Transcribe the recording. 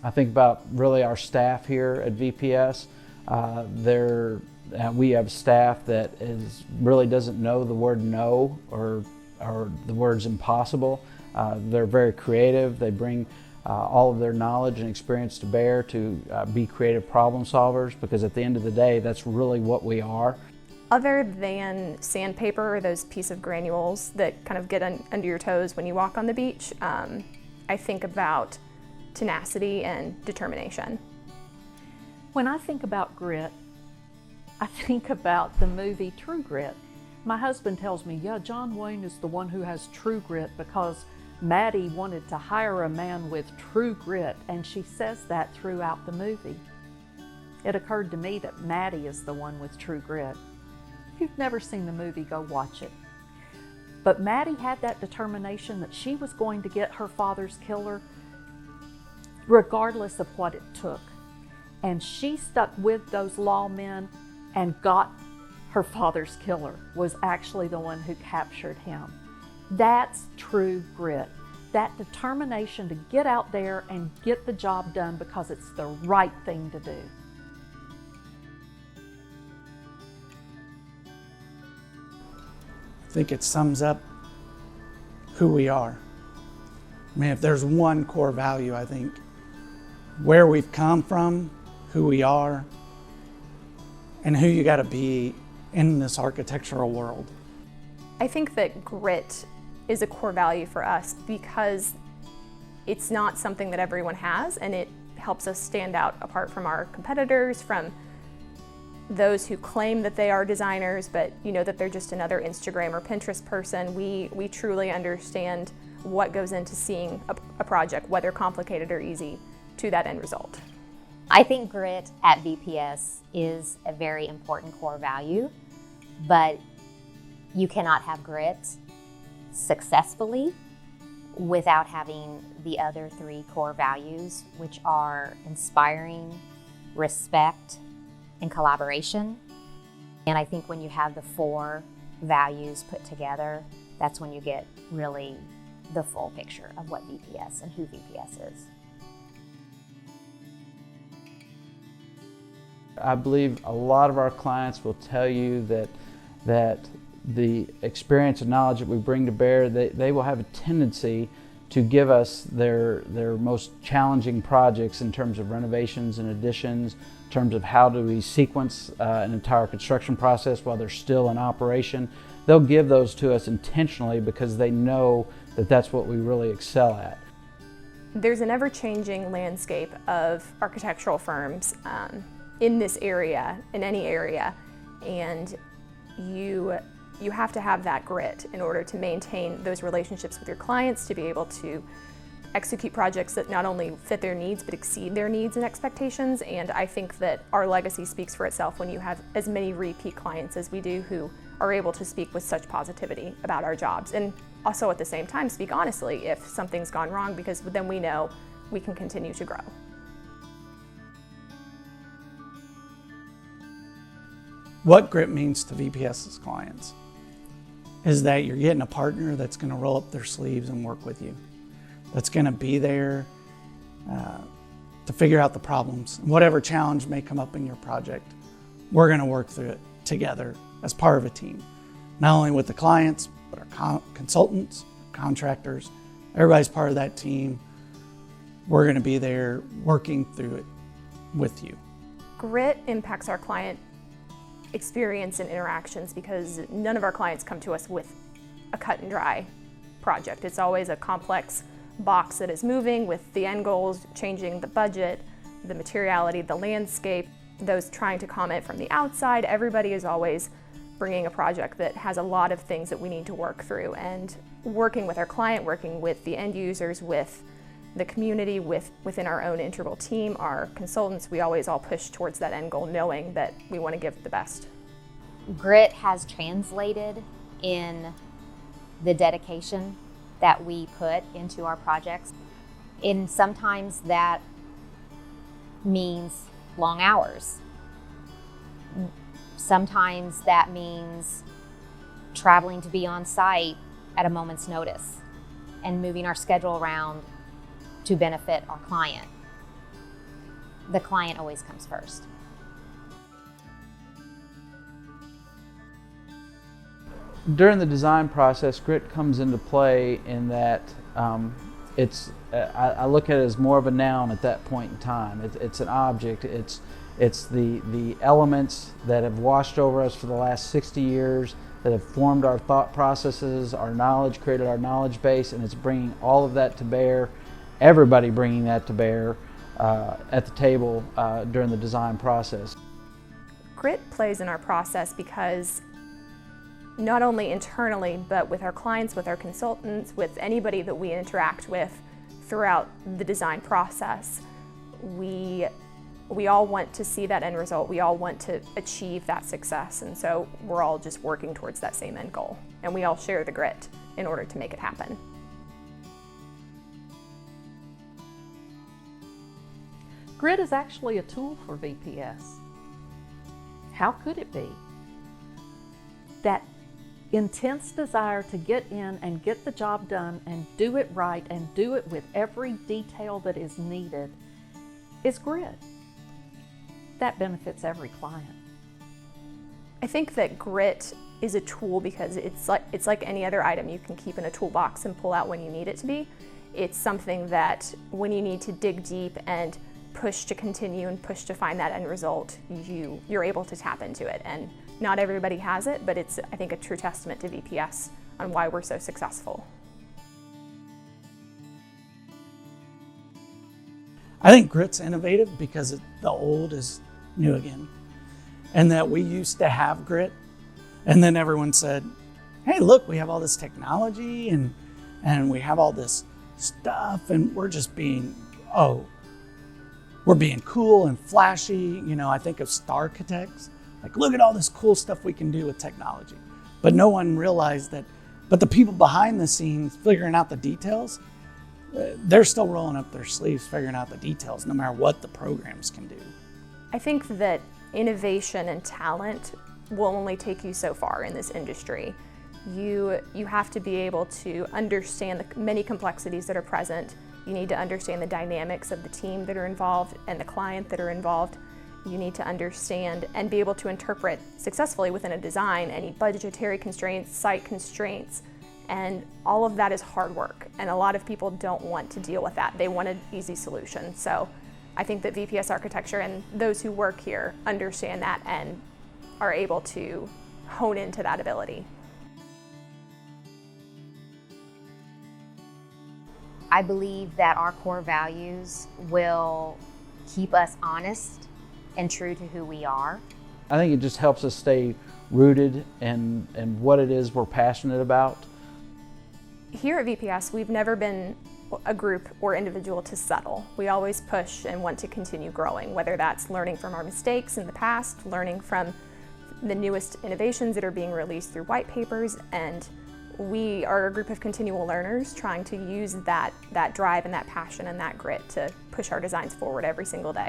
I think about really our staff here at VPS. We have staff that really doesn't know the word no or the words impossible. They're very creative. They bring all of their knowledge and experience to bear to be creative problem solvers, because at the end of the day, that's really what we are. Other than sandpaper or those piece of granules that kind of get under your toes when you walk on the beach, I think about tenacity and determination. When I think about grit, I think about the movie True Grit. My husband tells me, yeah, John Wayne is the one who has true grit because Maddie wanted to hire a man with true grit, and she says that throughout the movie. It occurred to me that Maddie is the one with true grit. If you've never seen the movie, go watch it. But Maddie had that determination that she was going to get her father's killer regardless of what it took. And she stuck with those lawmen and got her father's killer, was actually the one who captured him. That's true grit. That determination to get out there and get the job done because it's the right thing to do. I think it sums up who we are. I mean, if there's one core value, I think where we've come from, who we are, and who you got to be in this architectural world. I think that grit is a core value for us because it's not something that everyone has, and it helps us stand out apart from our competitors, from those who claim that they are designers, but you know that they're just another Instagram or Pinterest person. We truly understand what goes into seeing a project, whether complicated or easy, to that end result. I think grit at VPS is a very important core value, but you cannot have grit successfully without having the other three core values, which are inspiring, respect, and collaboration. And I think when you have the four values put together, that's when you get really the full picture of what VPS and who VPS is. I believe a lot of our clients will tell you that the experience and knowledge that we bring to bear, they will have a tendency to give us their most challenging projects in terms of renovations and additions, in terms of how do we sequence an entire construction process while they're still in operation. They'll give those to us intentionally because they know that that's what we really excel at. There's an ever-changing landscape of architectural firms in this area, in any area, and you have to have that grit in order to maintain those relationships with your clients, to be able to execute projects that not only fit their needs but exceed their needs and expectations. And I think that our legacy speaks for itself when you have as many repeat clients as we do who are able to speak with such positivity about our jobs, and also at the same time speak honestly if something's gone wrong, because then we know we can continue to grow. What grit means to VPS's clients is that you're getting a partner that's going to roll up their sleeves and work with you, that's going to be there to figure out the problems. Whatever challenge may come up in your project, we're going to work through it together as part of a team, not only with the clients, but our consultants, contractors. Everybody's part of that team. We're going to be there working through it with you. Grit impacts our client experience and interactions because none of our clients come to us with a cut and dry project. It's always a complex box that is moving with the end goals, changing the budget, the materiality, the landscape, those trying to comment from the outside. Everybody is always bringing a project that has a lot of things that we need to work through, and working with our client, working with the end users, with the community, within our own integral team, our consultants, we always all push towards that end goal, knowing that we want to give the best. Grit has translated in the dedication that we put into our projects. And sometimes that means long hours. Sometimes that means traveling to be on site at a moment's notice and moving our schedule around to benefit our client. the client always comes first. During the design process, grit comes into play in that I look at it as more of a noun at that point in time. It's an object. It's the elements that have washed over us for the last 60 years, that have formed our thought processes, our knowledge, created our knowledge base, and it's bringing all of that to bear, everybody bringing that to bear at the table during the design process. Grit plays in our process because not only internally, but with our clients, with our consultants, with anybody that we interact with throughout the design process, we all want to see that end result. We all want to achieve that success, and so we're all just working towards that same end goal, and we all share the grit in order to make it happen. Grit is actually a tool for VPS. How could it be? That intense desire to get in and get the job done and do it right and do it with every detail that is needed is grit. That benefits every client. I think that grit is a tool because it's like any other item you can keep in a toolbox and pull out when you need it to be. It's something that when you need to dig deep and push to continue and push to find that end result, you're able to tap into it. And not everybody has it, but it's, I think, a true testament to VPS on why we're so successful. I think grit's innovative because the old is new again. And that we used to have grit, and then everyone said, hey, look, we have all this technology and we have all this stuff, and we're just being, we're being cool and flashy. You know, I think of Starchitects. Like, look at all this cool stuff we can do with technology. But no one realized that, but the people behind the scenes figuring out the details, they're still rolling up their sleeves figuring out the details no matter what the programs can do. I think that innovation and talent will only take you so far in this industry. You have to be able to understand the many complexities that are present. You need to understand the dynamics of the team that are involved and the client that are involved. You need to understand and be able to interpret successfully within a design any budgetary constraints, site constraints, and all of that is hard work. And a lot of people don't want to deal with that. They want an easy solution. So I think that VPS Architecture and those who work here understand that and are able to hone into that ability. I believe that our core values will keep us honest and true to who we are. I think it just helps us stay rooted in what it is we're passionate about. Here at VPS, we've never been a group or individual to settle. We always push and want to continue growing, whether that's learning from our mistakes in the past, learning from the newest innovations that are being released through white papers, and we are a group of continual learners trying to use that drive and that passion and that grit to push our designs forward every single day.